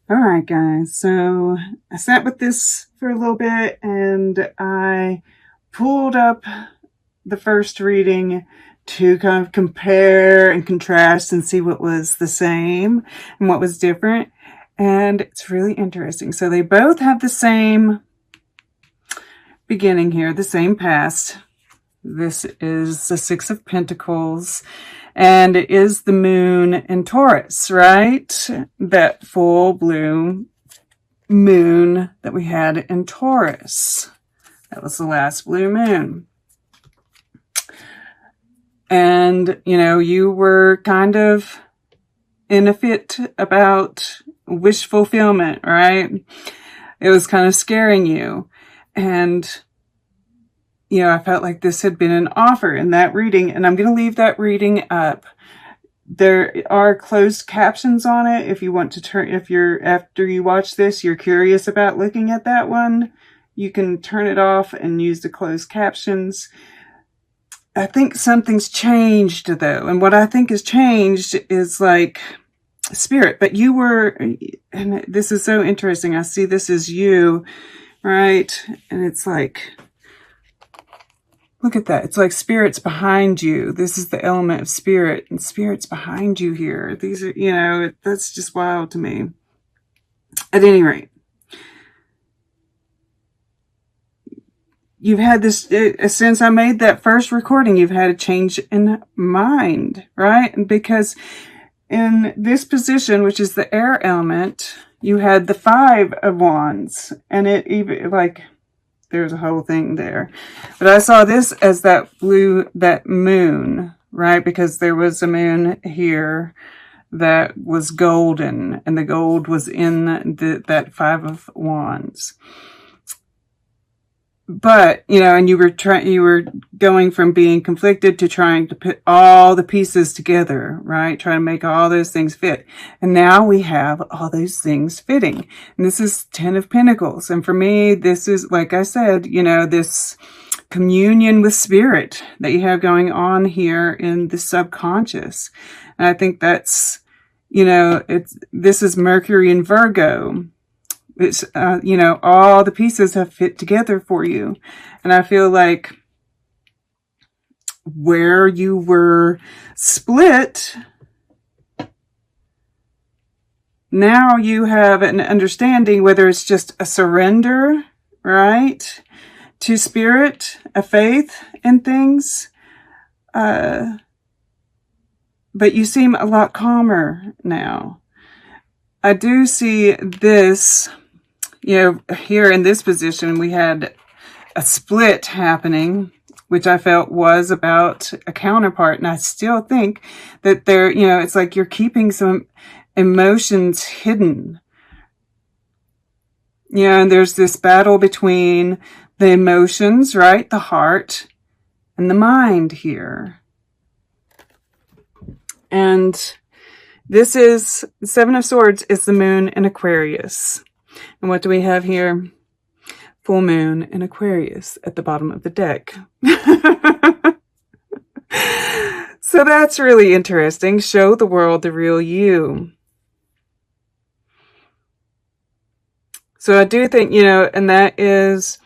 All right, guys. So I sat with this for a little bit and I pulled up the first reading to kind of compare and contrast and see what was the same and what was different. And it's really interesting. So they both have the same beginning here, the same past. This is the Six of Pentacles. And it is the moon in Taurus, right? That full blue moon that we had in Taurus. That was the last blue moon. And, you know, you were kind of in a fit about wish fulfillment, right? It was kind of scaring you. And, you know, I felt like this had been an offer in that reading, and I'm going to leave that reading up. There are closed captions on it. If you want to turn, if you're, after you watch this, you're curious about looking at that one, you can turn it off and use the closed captions. I think something's changed though. And what I think has changed is like spirit, but you were, and this is so interesting. I see this as you, right? And it's like, look at that. It's like spirit's behind you. This is the element of spirit, and spirit's behind you here. These are, you know, that's just wild to me. At any rate, you've had this, since I made that first recording, you've had a change in mind, right? And because in this position, which is the air element, you had the Five of Wands, and it even like, there's a whole thing there. But I saw this as that moon, right? Because there was a moon here that was golden, and the gold was in that Five of Wands. But, you know, and you were going from being conflicted to trying to put all the pieces together, right? Trying to make all those things fit. And now we have all those things fitting. And this is Ten of Pentacles. And for me, this is, like I said, you know, this communion with spirit that you have going on here in the subconscious. And I think that's, you know, this is Mercury in Virgo. It's, you know, all the pieces have fit together for you. And I feel like where you were split, now you have an understanding, whether it's just a surrender, right, to spirit, a faith in things. But you seem a lot calmer now. I do see this. You know, here in this position, we had a split happening, which I felt was about a counterpart. And I still think that there, you know, it's like you're keeping some emotions hidden. You know, and there's this battle between the emotions, right? The heart and the mind here. And this is, Seven of Swords is the moon in Aquarius. And what do we have here? Full moon in Aquarius at the bottom of the deck. So that's really interesting. Show the world the real you. So I do think, you know, and that is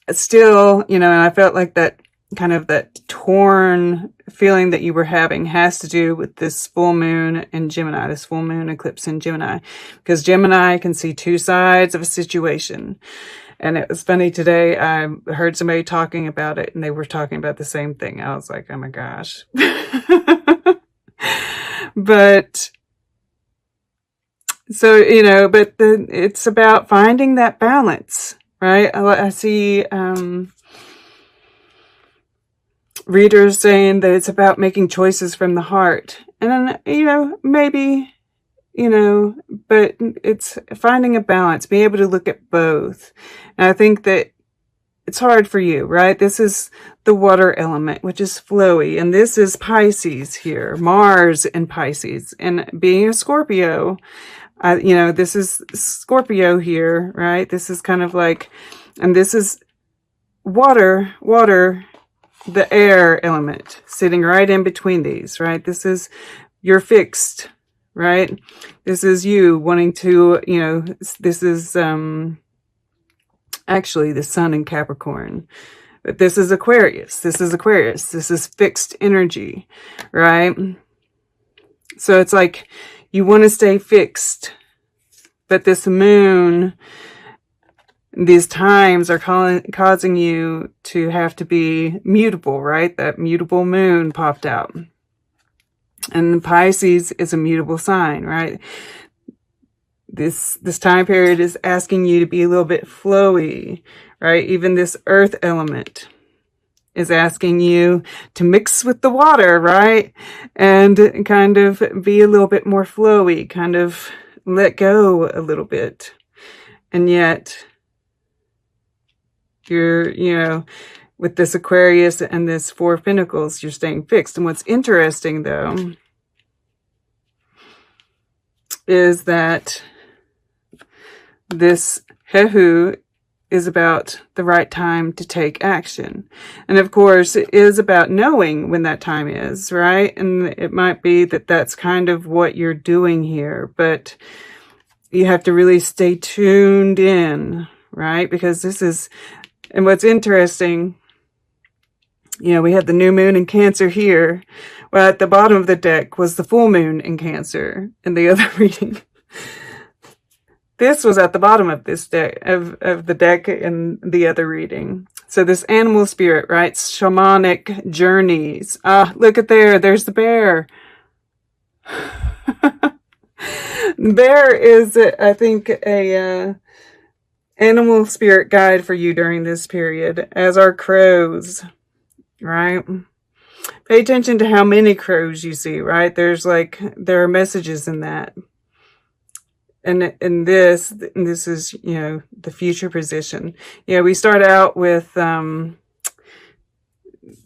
still, you know, and I felt like that kind of that torn feeling that you were having has to do with this full moon in Gemini, this full moon eclipse in Gemini, because Gemini can see two sides of a situation. And it was funny today, I heard somebody talking about it and they were talking about the same thing. I was like, oh my gosh. But so, you know, but it's about finding that balance, right? I see, readers saying that it's about making choices from the heart. And then, you know, maybe, you know, but it's finding a balance, being able to look at both. And I think that it's hard for you, right? This is the water element, which is flowy. And this is Pisces here, Mars in Pisces. And being a Scorpio, you know, this is Scorpio here, right? This is kind of like, and this is water, the air element sitting right in between these, right? This is, you're fixed, right? This is you wanting to, you know, this is actually the sun in Capricorn. But this is Aquarius. This is Aquarius. This is fixed energy, right? So it's like you want to stay fixed, but this moon, these times are causing you to have to be mutable, right? That mutable moon popped out. And Pisces is a mutable sign, right? This time period is asking you to be a little bit flowy, right? Even this earth element is asking you to mix with the water, right? And kind of be a little bit more flowy, kind of let go a little bit. And yet you're, you know, with this Aquarius and this Four of Pentacles, you're staying fixed. And what's interesting though is that this Hehu is about the right time to take action. And of course, it is about knowing when that time is, right? And it might be that that's kind of what you're doing here, but you have to really stay tuned in, right? Because this is, and what's interesting, you know, we had the new moon in Cancer here. Well, at the bottom of the deck was the full moon in Cancer in the other reading. This was at the bottom of this deck, of the deck in the other reading. So this animal spirit, right? Shamanic journeys. Ah, look at there. There's the bear. The bear is, I think, a animal spirit guide for you during this period, as are crows, right? Pay attention to how many crows you see, right? There's like, there are messages in that. And this is, you know, the future position. Yeah, we start out with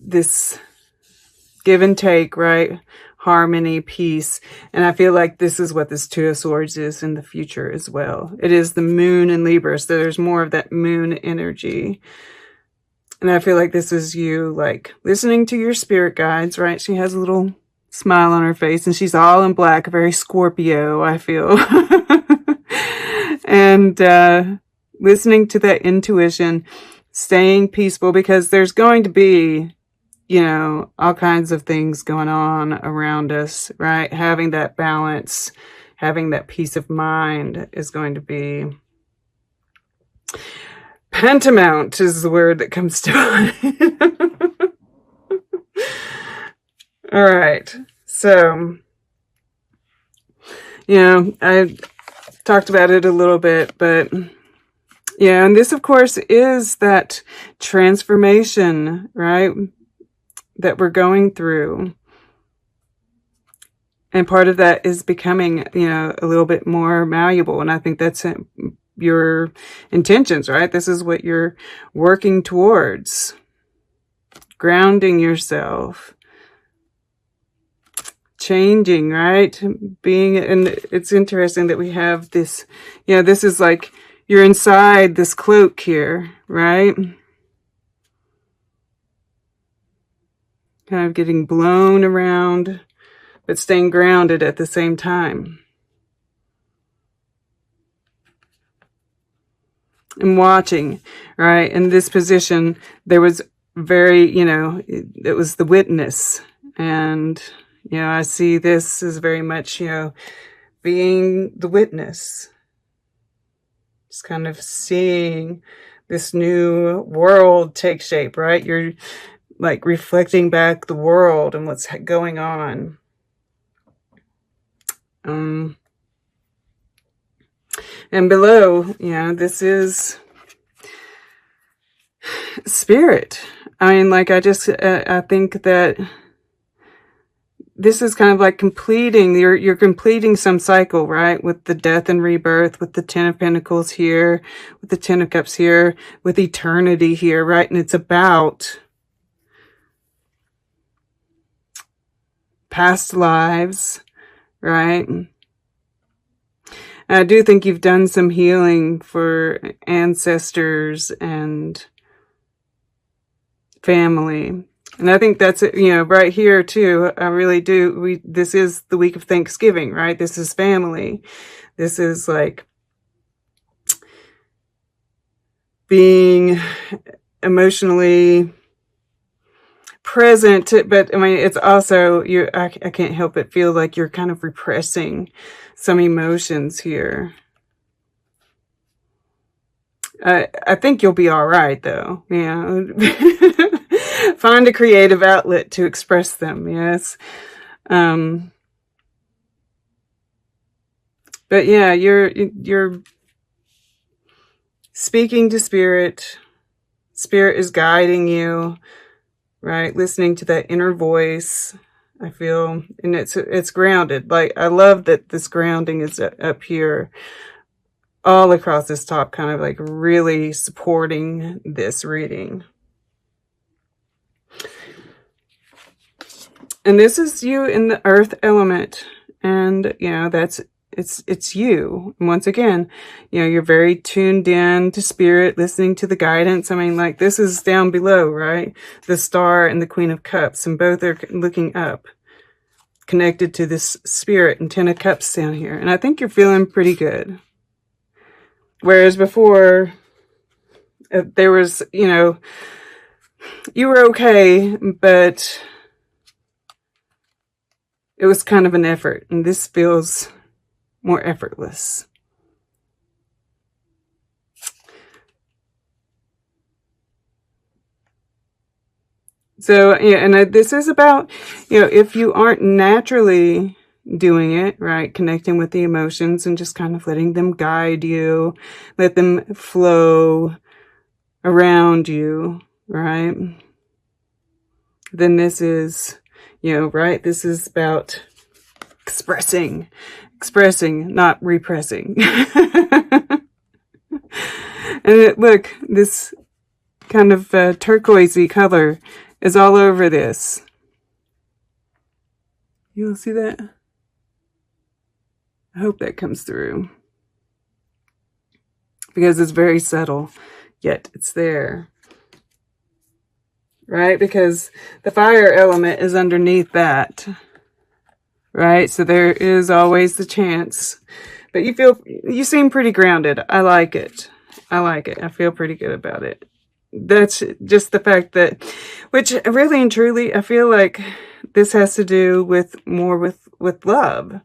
this give and take, right? Harmony, peace. And I feel like this is what this Two of Swords is in the future as well. It is the moon in Libra, so there's more of that moon energy. And I feel like this is you, like, listening to your spirit guides, right? She has a little smile on her face, and she's all in black, very Scorpio, I feel. And listening to that intuition, staying peaceful, because there's going to be, you know, all kinds of things going on around us, right? Having that balance, having that peace of mind is going to be paramount, is the word that comes to mind. All right. So, you know, I talked about it a little bit, but yeah, and this, of course, is that transformation, right, that we're going through. And part of that is becoming, you know, a little bit more malleable. And I think that's your intentions, right? This is what you're working towards. Grounding yourself. Changing, right? Being, and it's interesting that we have this, you know, this is like you're inside this cloak here, right? Kind of getting blown around, but staying grounded at the same time. And watching, right? In this position, there was very, you know, it was the witness. And, you know, I see this as very much, you know, being the witness. Just kind of seeing this new world take shape, right? You're like reflecting back the world and what's going on. And below, you know, this is spirit. I mean, like, I think that this is kind of like completing, you're completing some cycle, right? With the death and rebirth, with the Ten of Pentacles here, with the Ten of Cups here, with eternity here, right? And it's about past lives, right? And I do think you've done some healing for ancestors and family. And I think that's it, right here too. I really do. This is the week of Thanksgiving, right? This is family. This is like being emotionally present, but I mean, it's also, I can't help but feel like you're kind of repressing some emotions here. I think you'll be all right, though. Yeah. Find a creative outlet to express them. Yes. But yeah, you're speaking to spirit. Spirit is guiding you, right? Listening to that inner voice. I feel, and it's grounded. Like, I love that this grounding is up here, all across this top, kind of like really supporting this reading. And this is you in the earth element. And, it's you. And once again, you're very tuned in to spirit, listening to the guidance. I mean, like, this is down below, right? The Star and the Queen of Cups, and both are looking up, connected to this spirit, and 10 of Cups down here. And I think you're feeling pretty good. Whereas before, there was, you were okay, but it was kind of an effort. And this feels more effortless. So, yeah, and this is about, if you aren't naturally doing it, right, connecting with the emotions and just kind of letting them guide you, let them flow around you, right, then this is, right, this is about expressing, not repressing. And look, this kind of turquoisey color is all over this. You'll see that? I hope that comes through. Because it's very subtle, yet it's there. Right? Because the fire element is underneath that. Right? So there is always the chance. But you seem pretty grounded. I like it. I feel pretty good about it. That's just the fact that, which really and truly, I feel like this has to do with more with love.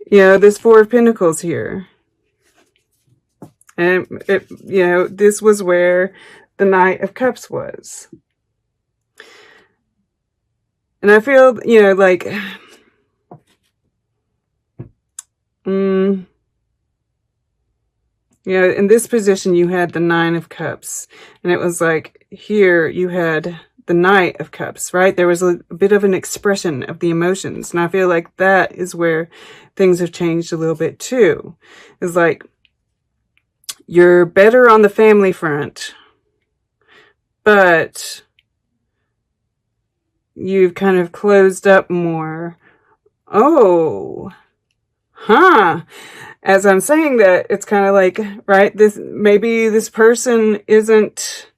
This Four of Pentacles here. And, this was where the Knight of Cups was. And I feel, like, in this position, you had the Nine of Cups. And it was like, here you had the Knight of Cups, right? There was a bit of an expression of the emotions. And I feel like that is where things have changed a little bit too. It's like, you're better on the family front, but you've kind of closed up more. Oh, huh. As I'm saying that, it's kind of like, right, maybe this person isn't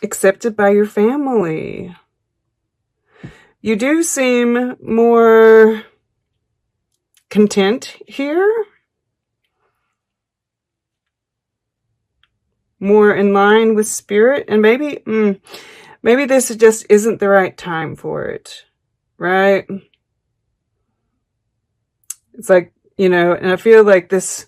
accepted by your family. You do seem more content here. More in line with spirit. And maybe this just isn't the right time for it. Right? It's like, and I feel like this,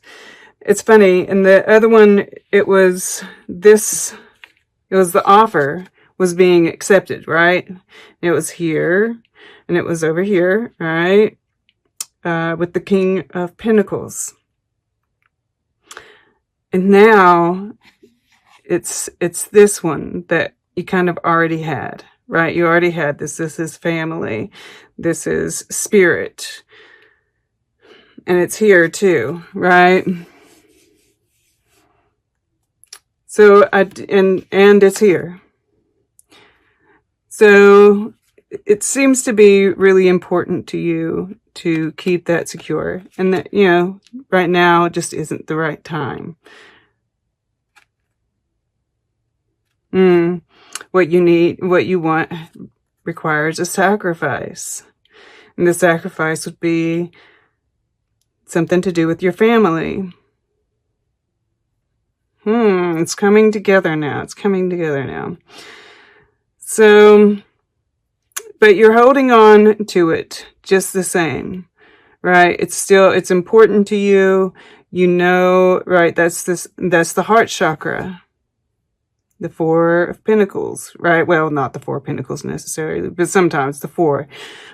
it's funny. And the other one, it was the offer was being accepted, right? It was here and it was over here, right? With the King of Pentacles. And now it's this one that you kind of already had, right? You already had this. This is family. This is spirit. And it's here too, right? So, and it's here. So, it seems to be really important to you to keep that secure. And that, you know, right now it just isn't the right time. What you need, what you want requires a sacrifice. And the sacrifice would be something to do with your family. It's coming together now. It's coming together now. So, but you're holding on to it just the same, right? It's important to you. You know, right? That's the heart chakra. The Four of Pentacles, right? Well, not the Four of Pentacles necessarily, but sometimes the four.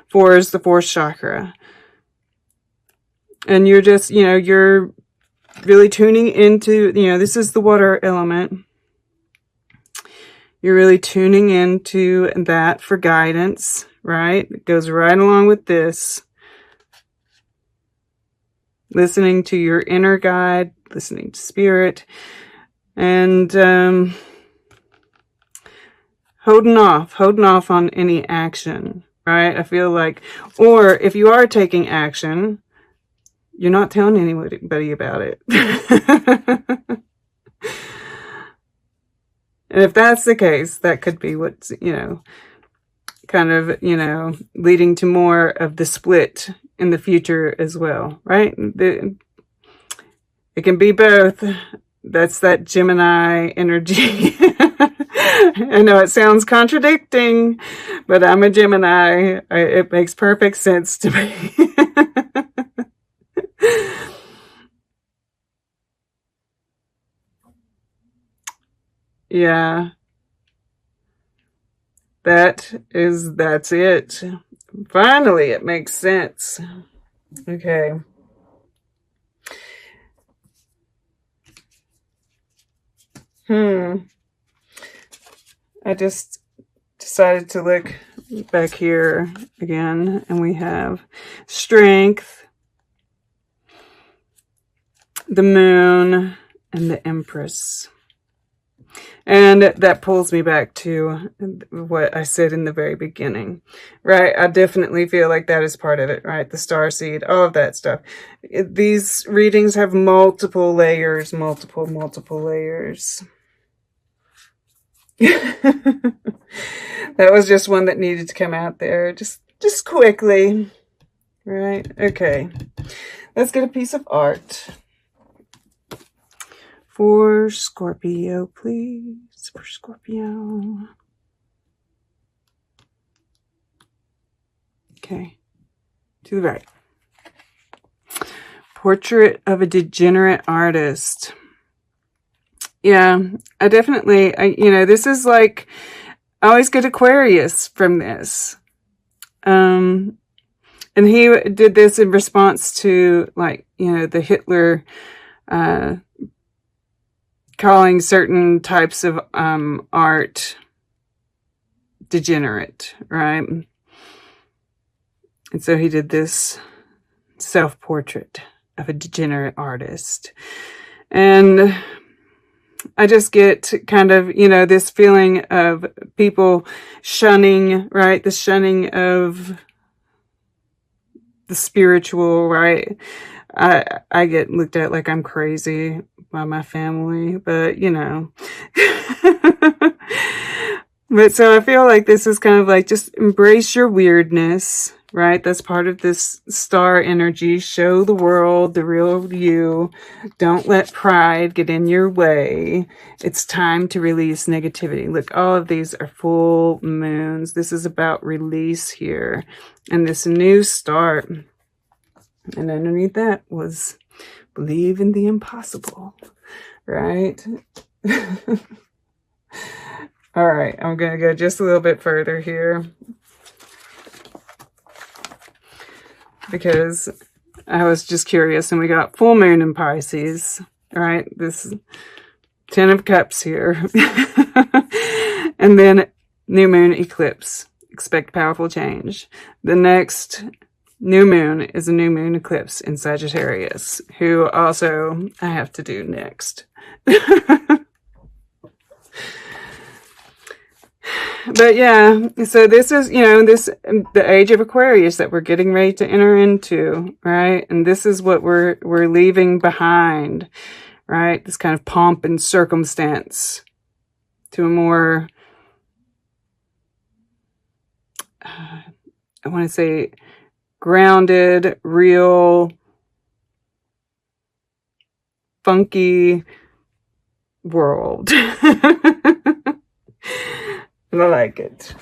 Four is the fourth chakra. And you're just, you know, you're really tuning into, you know, this is the water element. You're really tuning into that for guidance, right? It goes right along with this. Listening to your inner guide, listening to spirit, and holding off on any action, right? I feel like, or if you are taking action, you're not telling anybody about it. And if that's the case, that could be what's, you know, kind of, you know, leading to more of the split in the future as well, right? It can be both. That's that Gemini energy. I know it sounds contradicting, but I'm a Gemini. It makes perfect sense to me. Yeah. That's it. Finally, it makes sense. Okay. I just decided to look back here again, and we have Strength, the Moon, and the Empress. And that pulls me back to what I said in the very beginning, right? I definitely feel like that is part of it, right? The starseed, all of that stuff. These readings have multiple layers, multiple layers. That was just one that needed to come out there, just quickly, right? Okay, let's get a piece of art. For Scorpio, please. For Scorpio. Okay. To the right. Portrait of a degenerate artist. Yeah, I definitely, you know, this is like, I always get Aquarius from this. And he did this in response to, like, you know, the Hitler, calling certain types of art degenerate, right? And so he did this self-portrait of a degenerate artist. And I just get kind of, you know, this feeling of people shunning, right? The shunning of the spiritual, right? I get looked at like I'm crazy by my family, but you know. But so I feel like this is kind of like, just embrace your weirdness, right? That's part of this star energy. Show the world the real you. Don't let pride get in your way. It's time to release negativity. Look, all of these are full moons. This is about release here and this new start. And underneath that was believe in the impossible, right? All right, I'm going to go just a little bit further here because I was just curious, and we got full moon in Pisces, right? This 10 of Cups here. And then new moon eclipse. Expect powerful change. The next new moon is a new moon eclipse in Sagittarius, who also I have to do next. But yeah, so this is, you know, the age of Aquarius that we're getting ready to enter into, right? And this is what we're leaving behind, right? This kind of pomp and circumstance to a more, I want to say, grounded, real, funky world. I like it.